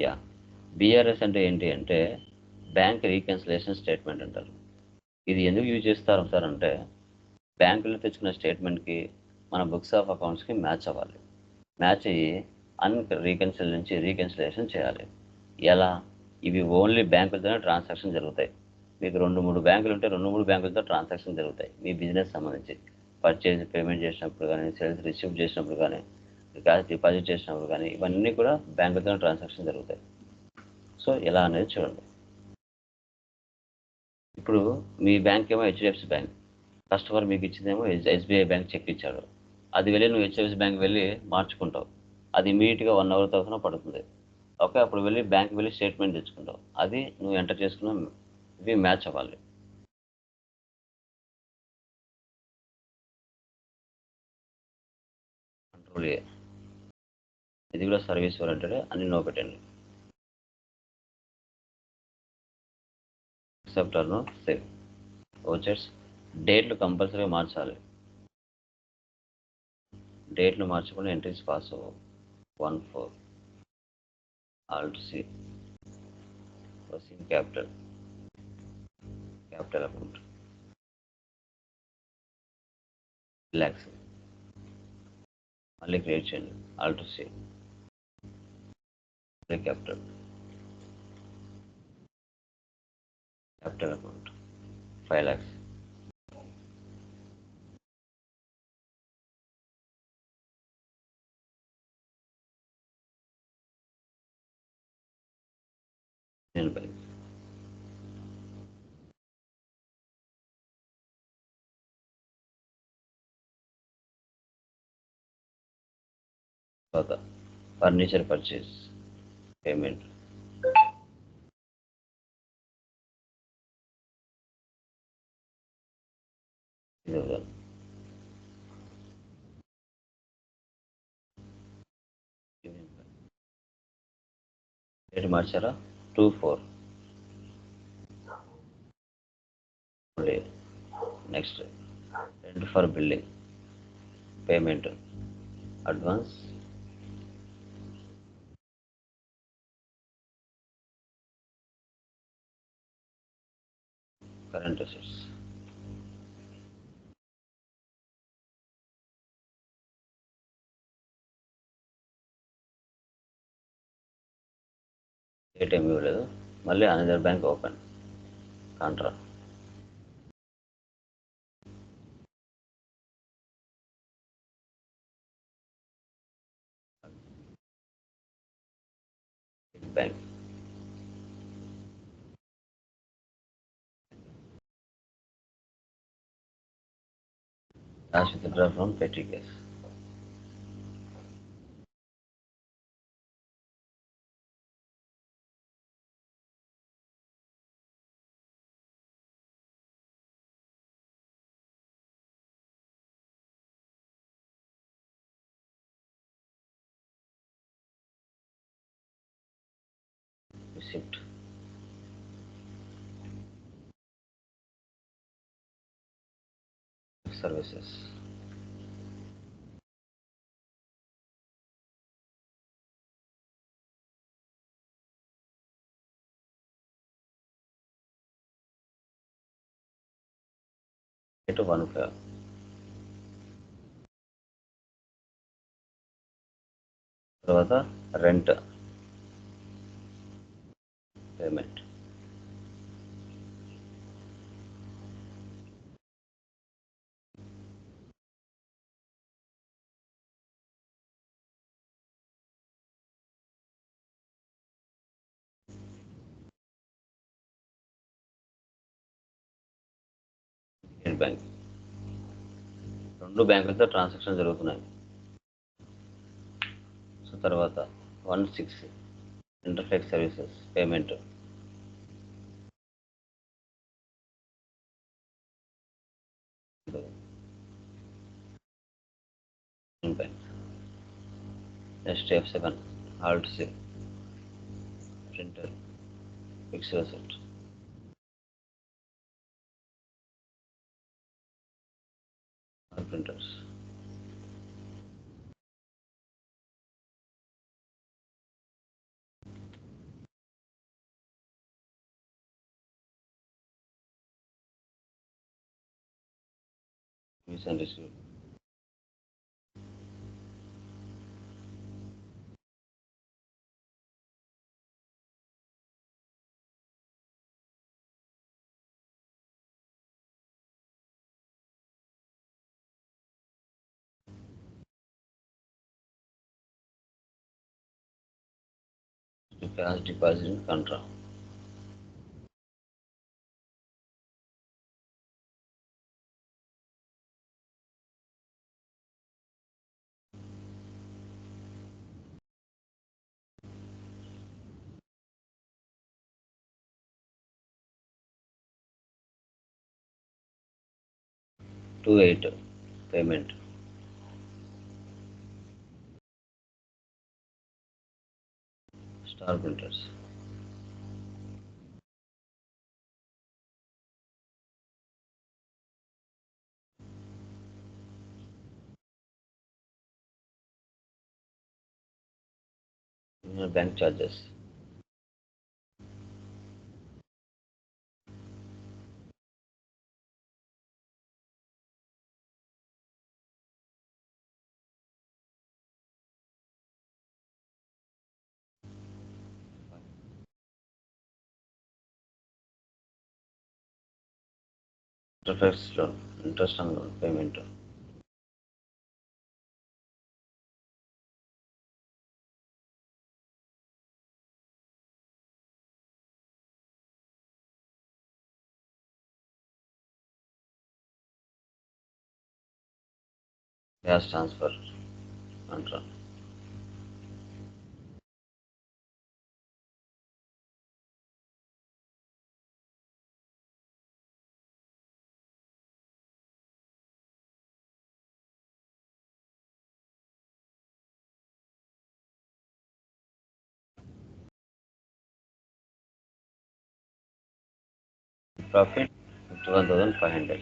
Yeah. BRS అంటే ఏంటి అంటే బ్యాంక్ రీకన్సిలేషన్ స్టేట్మెంట్ అంటారు. ఇది ఎందుకు యూజ్ చేస్తారు సార్ అంటే బ్యాంకులో తెచ్చుకున్న స్టేట్మెంట్కి మన బుక్స్ ఆఫ్ అకౌంట్స్కి మ్యాచ్ అవ్వాలి. మ్యాచ్ అయ్యి రీకన్సిలేషన్ చేయాలి. ఎలా? ఇవి ఓన్లీ బ్యాంకులతోనే ట్రాన్సాక్షన్ జరుగుతాయి. మీకు 2, 3 బ్యాంకులు ఉంటే 2, 3 బ్యాంకులతో ట్రాన్సాక్షన్ జరుగుతాయి మీ బిజినెస్ సంబంధించి. పర్చేజ్ పేమెంట్ చేసినప్పుడు కానీ, సేల్స్ రిసీవ్ చేసినప్పుడు కానీ, క్యాష్ డిపాజిట్ చేసినప్పుడు కానీ, ఇవన్నీ కూడా బ్యాంకులతోనే ట్రాన్సాక్షన్ జరుగుతాయి. సో ఎలా అనేది చూడండి. ఇప్పుడు మీ బ్యాంక్ ఏమో హెచ్డిఎఫ్సి బ్యాంక్, కస్టమర్ మీకు ఇచ్చిందేమో ఎస్బీఐ బ్యాంక్ చెక్ ఇచ్చాడు. అది వెళ్ళి నువ్వు హెచ్డిఎఫ్సి బ్యాంక్ వెళ్ళి మార్చుకుంటావు. అది ఇమీడియట్గా 1 అవర్ తర్వాత పడుతుంది. ఓకే, అప్పుడు వెళ్ళి బ్యాంక్ వెళ్ళి స్టేట్మెంట్ తెచ్చుకుంటావు. అది నువ్వు ఎంటర్ చేసుకున్న ఇవి మ్యాచ్ అవ్వాలి. కంట్రోల్ ఏ, ఇది కూడా సర్వీస్ ఓరియంటెడ్, అన్ని నో పెట్టండి. యాక్సెప్టర్ను సేవ్ ఓచర్స్. డేట్లు కంపల్సరీగా మార్చాలి. డేట్లు మార్చకుండా ఎంట్రీస్ పాస్ అవ్వవు. 1/4 ఆల్ట్ సి వసింగ్ క్యాపిటల్ అకౌంట్ రిలాక్స్ మళ్ళీ క్రియేట్ చేయండి. Alt C capital account 5 lakhs. Bank తర్వాత ఫర్నిచర్ పర్చేస్ పేమెంట్ డేట్ మార్చారా? 2/4. Next rent for building payment advance current assets ATM ఇవ్వలేదు. మళ్ళీ another bank open contra bank. cash withdraw from petty cash. Receipt. Services. To 1/5. తర్వాత rent payment bank. 2 బ్యాంకులతో transaction జరుగుతున్నాయి. So తర్వాత 1/6 ఇంటర్ఫెక్స్ services payment bank. Next F7 alt C printer fixed asset printers. Recent received. To cash deposit in contra. To 8 payment. Star printers. Bank charges. Interest loan. Interest on loan payment. Cash transfer. Contra. Profit 51,500.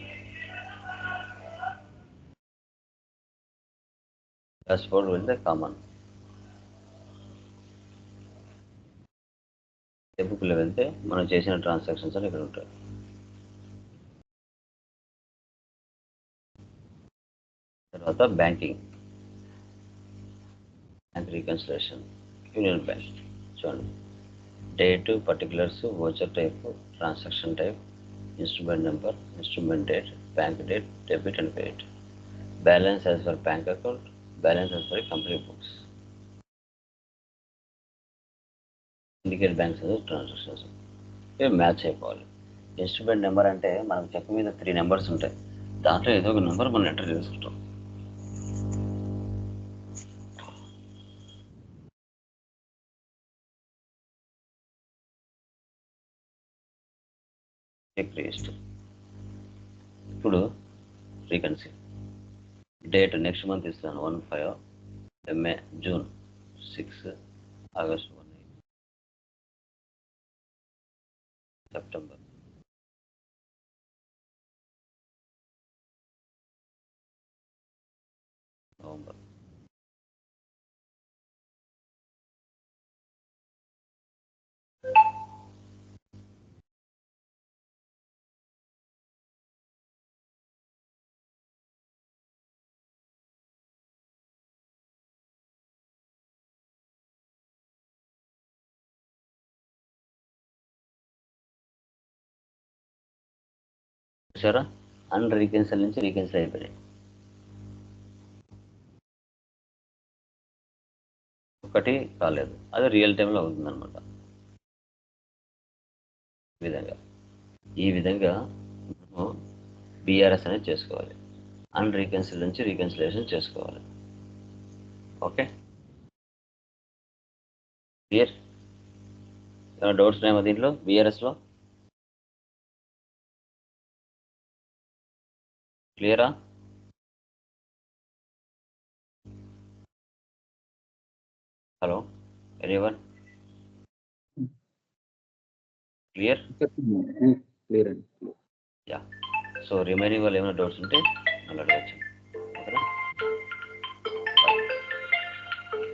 Dashboard will be common. బుక్లో వెళ్తే మనం చేసిన transactions అని ఇక్కడ ఉంటాయి. తర్వాత banking, bank reconciliation, union bank. చూడండి, date, particulars, voucher type, transaction type, instrument number, instrument date, bank date, debit and credit, balance as per bank account, balance as per company books, indicate banks transactions. ఇవి match అయిపోవాలి. Instrument number అంటే మనకు check మీద 3 numbers ఉంటాయి, దాంట్లో ఏదో ఒక number మనం ఎంటర్ చేసుకుంటాం. Check register. ఇప్పుడు రీకన్సీ డేట్ నెక్స్ట్ మంత్ ఇస్తాను 1/5, May June 6, August 1, September, November. చూసారా, అన్ రీకెన్సల్ నుంచి రీకెన్సల్ అయిపోయినాయి. ఒకటి కాలేదు, అది రియల్ టైంలో అవుతుందన్నమాట. ఈ విధంగా మనము బీఆర్ఎస్ అనేది చేసుకోవాలి. అన్ రీకెన్సిల్ నుంచి రీకన్సిలేషన్ చేసుకోవాలి. Okay, clear? ఏమైనా డౌట్స్ ఉన్నాయా దీంట్లో బీఆర్ఎస్లో? క్లియరా? Hello, anyone? క్లియర్? క్లియర్ అండి. యా. సో రిమైనింగ్ వాళ్ళు ఏమైనా డౌట్స్ ఉంటే నన్ను అడగచ్చు.